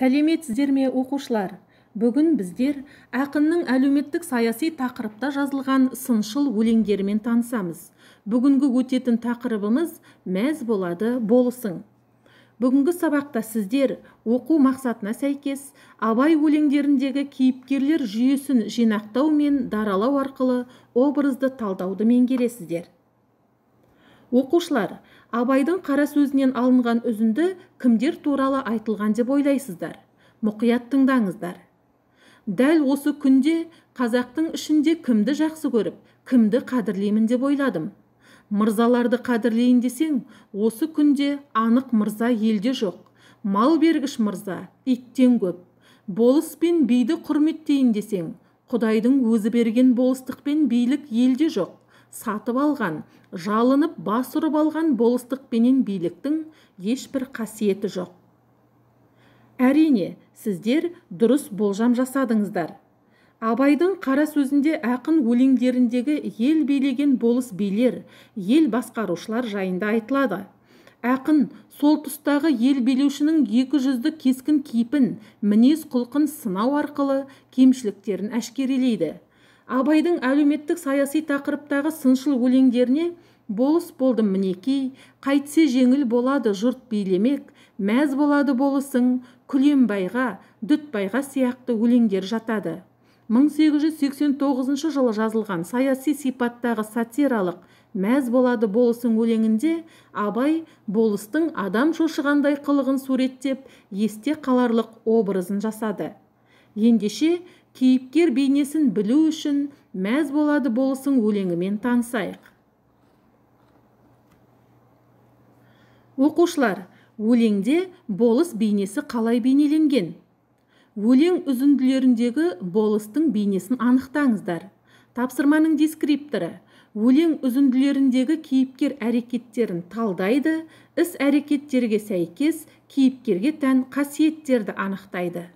Сәлеметсіздер ме оқушылар? Бүгін біздер ақынның әлеуметтік саяси тақырыпта жазылған сыншыл өлеңдерімен танысамыз. Бүгінгі өтетін тақырыбымыз мәз болады болысың. Бүгінгі сабақта сіздер оқу мақсатына сәйкес Абай өлеңдеріндегі кейіпкерлер жүйесін жинақтау мен даралау арқылы образды талдауды меңгересіздер. Оқушылар, Абайдың қара сөзінен алынған үзінді кімдер туралы айтылған деп ойлайсыздар? Мұқият тыңдаңыздар. Дәл осы күнде қазақтың ішінде кімді жақсы көріп, кімді қадірлеймін деп ойладым. Мырзаларды қадірлейін десең, осы күнде анық мырза елде жоқ. Мал бергіш мырза, иттен көп. Болыс пен биді құрметтейін десең, Құдайдың өзі берген болыстық пен билік елде жоқ. Сатып алған, жалынып бас ұрып алған болыстық пенен биліктің ешбір қасиеті жоқ. Әрине, сіздер дұрыс болжам жасадыңыздар. Абайдың қара сөзінде ақын өлеңдеріндегі ел билеген болыс билер, ел басқарушылар жайында айтылады. Ақын сол тұстағы ел билеушінің екі жүзді кескін кейпін, мінез құлқын сынау арқылы кемшіліктерін әшкерелейді. Абайдың әлеуметтік саяси тақырыптағы сыншыл өлеңдеріне болыс болдым мінекей, қайтсе жеңіл болады жұрт билемек, мәз болады болысың, Күленбайға, Дүтбайға сияқты өлеңдер жатады. 1889 жылы жазылған саяси сипаттағы сатиралық мәз болады болысың өлеңінде Абай болыстың адам шошығандай қылығын суреттеп, есте қаларлық образын жасады. Ендеше кейіпкер бейнесін білу үшін мәз болады болысың өлеңімен танысайық. Оқушылар, өлеңде болыс бейнесі қалай бейнеленген? Өлең үзінділеріндегі болыстың бейнесін анықтаңыздар. Тапсырманың дескрипторы өлең үзінділеріндегі кейіпкер әрекеттерін талдайды, іс әрекеттерге сәйкес кейіпкерге тән қасиеттерді анықтайды.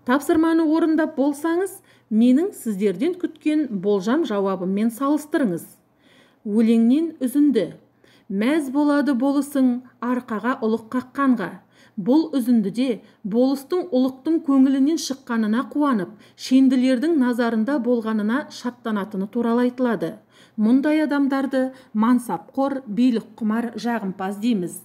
Тапсырманы орындап болсаңыз, менің сіздерден күткен болжам жауабыммен салыстырыңыз. Өлеңнен үзінді. Мәз болады болысың арқаға ұлық қаққанға. Бұл үзіндіде болыстың ұлықтың көңілінен шыққанына қуанып, шенділердің назарында болғанына шаттанатыны туралы айтылады. Мұндай адамдарды мансапқор, билік құмар, жағымпаз дейміз.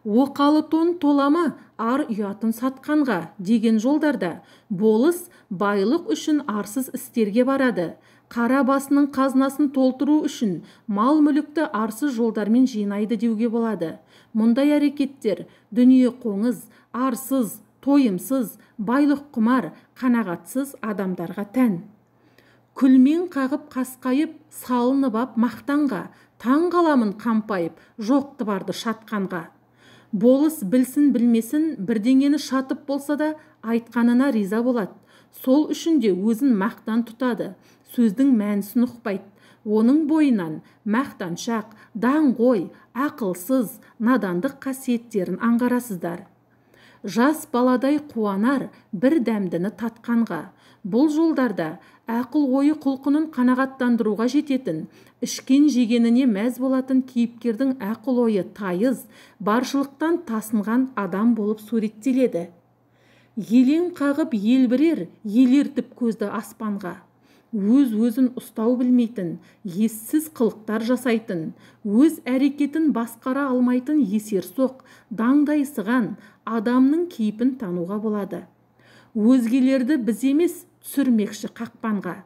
Оқалы тон толама ар ұятын сатқанға деген жолдарда болыс байлық үшін арсыз істерге барады. Қара басының қазынасын толтыру үшін мал мүлікті арсыз жолдармен жинайды деуге болады. Мұндай әрекеттер дүние қоңыз, арсыз, тойымсыз, байлық құмар, қанағатсыз адамдарға тән. Күлмен қағып қасқайып, салынып ап мақтанға, таң қаламын қампайып, жоқты барды шатқанға. Болыс білсін білмесін бірдеңені шатып болса да айтқанына риза болады. Сол үшін де өзін мақтан тұтады, сөздің мәнісін ұқпайды. Оның бойынан мақтаншақ, даңғой, ақылсыз, надандық қасиеттерін аңғарасыздар. Жас баладай қуанар бір дәмдіні татқанға. Бұл жолдарда ақыл ойы құлқынын қанағаттандыруға жететін, ішкен жегеніне мәз болатын кейіпкердің ақыл ойы тайыз, баршылықтан тасынған адам болып суреттеледі. Елең қағып елбірер, елертіп көзді аспанға. Өз-өзін ұстау білмейтін, ессіз қылықтар жасайтын, өз әрекетін басқара алмайтын есерсоқ, даңдайсыған адамның кейпін тануға болады. Өзгелерді біз емес түсірмекші қақпанға.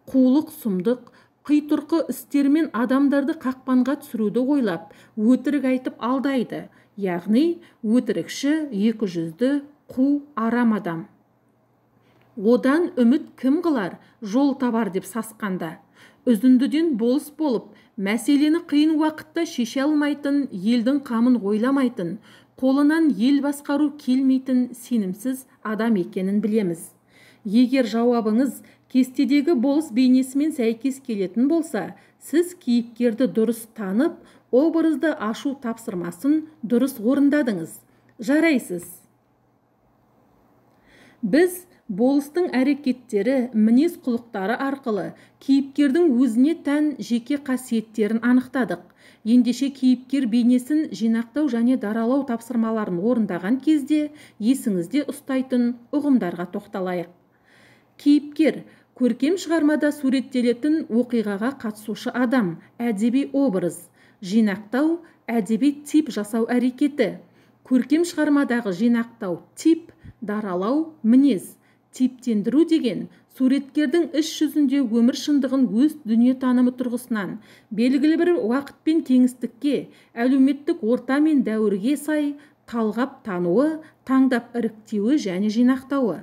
Қулық сұмдық, қитұрқы істермен адамдарды қақпанға түсіруді ойлап, өтірік айтып алдайды. Яғни өтірікші, екі жүзді, қу арам адам. Одан үміт кім қылар, жол табар деп сасқанда. Үзіндіден болыс болып, мәселені қиын уақытта шеше алмайтын, елдің қамын ойламайтын, қолынан ел басқару келмейтін сенімсіз адам екенін білеміз. Егер жауабыңыз кестедегі болыс бейнесімен сәйкес келетін болса, сіз кейіпкерді дұрыс танып, образды ашу тапсырмасын дұрыс орындадыңыз. Жарайсыз. Біз болыстың әрекеттері, мінез құлықтары арқылы кейіпкердің өзіне тән жеке қасиеттерін анықтадық. Ендеше кейіпкер бейнесін жинақтау және даралау тапсырмаларын орындаған кезде есіңізде ұстайтын ұғымдарға тоқталайық. Кейіпкер көркем шығармада суреттелетін оқиғаға қатысушы адам, әдеби образ. Жинақтау әдеби тип жасау әрекеті. Көркем шығармадағы жинақтау тип, даралау мінез. Типтендіру деген суреткердің іс жүзінде өмір шындығын өз дүниетанымы тұрғысынан белгілі бір уақыт пен кеңістікке, әлеуметтік орта мен дәуірге сай талғап тануы, таңдап іріктеуі және жинақтауы.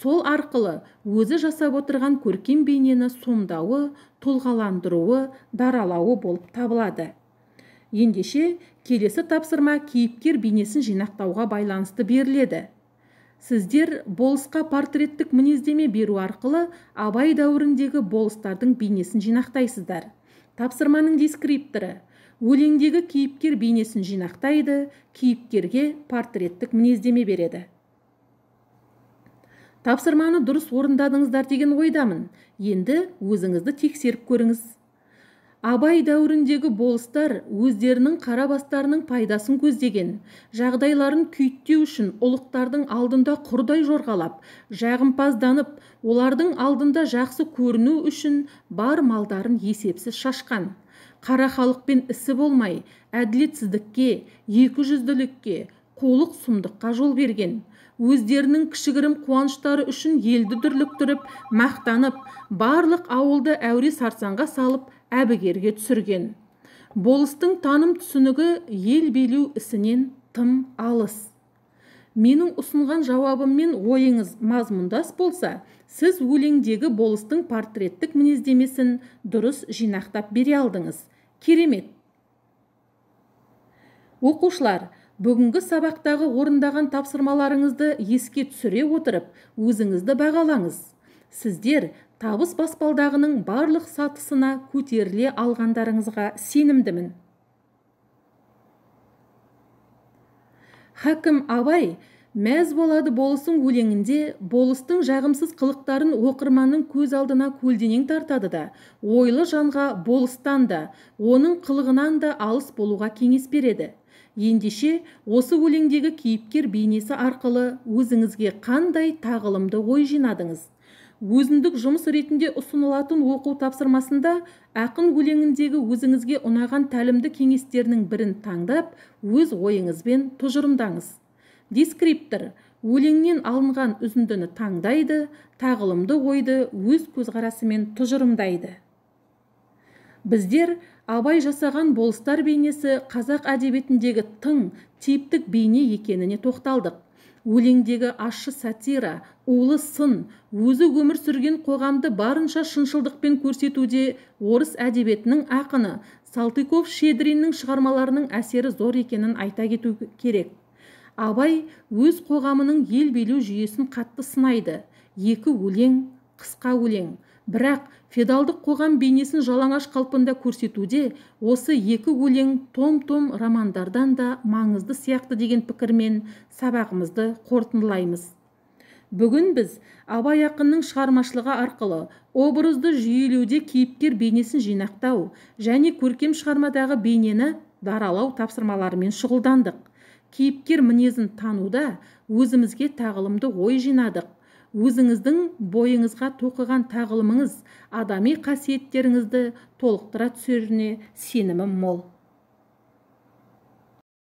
Сол арқылы өзі жасап отырған көркем бейнені сомдауы, тұлғаландыруы, даралауы болып табылады. Ендеше келесі тапсырма кейіпкер бейнесін жинақтауға байланысты беріледі. Сіздер болысқа портреттік мінездеме беру арқылы Абай дәуіріндегі болыстардың бейнесін жинақтайсыздар. Тапсырманың дескрипторы: өлеңдегі кейіпкер бейнесін жинақтайды, кейіпкерге портреттік мінездеме береді. Тапсырманы дұрыс орындадыңыздар деген ойдамын. Енді өзіңізді тексеріп көріңіз. Абай дәуіріндегі болыстар өздерінің қарабастарының пайдасын көздеген, жағдайларын күйттеу үшін ұлықтардың алдында құрдай жорғалап, жағымпазданып, олардың алдында жақсы көріну үшін бар малдарын есепсіз шашқан. Қара халықпен ісі болмай, әділетсіздікке, екіжүзділікке, қулық сұмдыққа жол берген. Өздерінің кішігірім қуаныштары үшін елді дүрліктіріп, мақтанып, барлық ауылды әуре сарсаңға салып, әбігерге түсірген. Болыстың таным түсінігі ел билеу ісінен тым алыс. Менің ұсынған жауабым мен ойыңыз мазмұндас болса, сіз өлеңдегі болыстың портреттік мінездемесін дұрыс жинақтап бере алдыңыз. Керемет! Оқушылар, бүгінгі сабақтағы орындаған тапсырмаларыңызды еске түсіре отырып, өзіңізді бағалаңыз. Сіздер табыс баспалдағының барлық сатысына көтеріле алғандарыңызға сенімдімін. Хакім Абай «Мәз болады болысың» өлеңінде болыстың жағымсыз қылықтарын оқырманның көз алдына көлденең тартады да, ойлы жанға болыстан да, оның қылығынан да алыс болуға кеңес береді. Ендеше, осы өлеңдегі кейіпкер бейнесі арқылы өзіңізге қандай тағылымды ой жинадыңыз? Өзіндік жұмыс ретінде ұсынылатын оқу тапсырмасында ақын өлеңіндегі өзіңізге ұнаған тәлімді кеңестерінің бірін таңдап, өз ойыңызбен тұжырымдаңыз. Дескриптор өлеңнен алынған үзіндіні таңдайды, тағылымды ойды өз көзқарасымен тұжырымдайды. Біздер Абай жасаған болыстар бейнесі қазақ әдебиетіндегі тың, типтік бейне екеніне тоқталдық. Өлеңдегі ащы сатира, улы сын, өзі өмір сүрген қоғамды барынша шыншылдықпен көрсетуде орыс әдебиетінің ақыны Салтыков-Щедриннің шығармаларының әсері зор екенін айта кету керек. Абай өз қоғамының ел билеу жүйесін қатты сынайды. Екі өлең, қысқа өлең. Бірақ феодалдық қоғам бейнесін жалаңаш қалпында көрсетуде осы екі өлең том-том романдардан да маңызды сияқты деген пікірмен сабағымызды қорытындылаймыз. Бүгін біз Абай ақынның шығармашылығы арқылы образды жүйелеуде кейіпкер бейнесін жинақтау және көркем шығармадағы бейнені даралау тапсырмаларымен шұғылдандық. Кейіпкер мінезін тануда өзімізге тағылымды ой жинадық. Өзіңіздің бойыңызға тоқыған тағылымыңыз адами қасиеттеріңізді толықтыра түсеріне сенімім мол.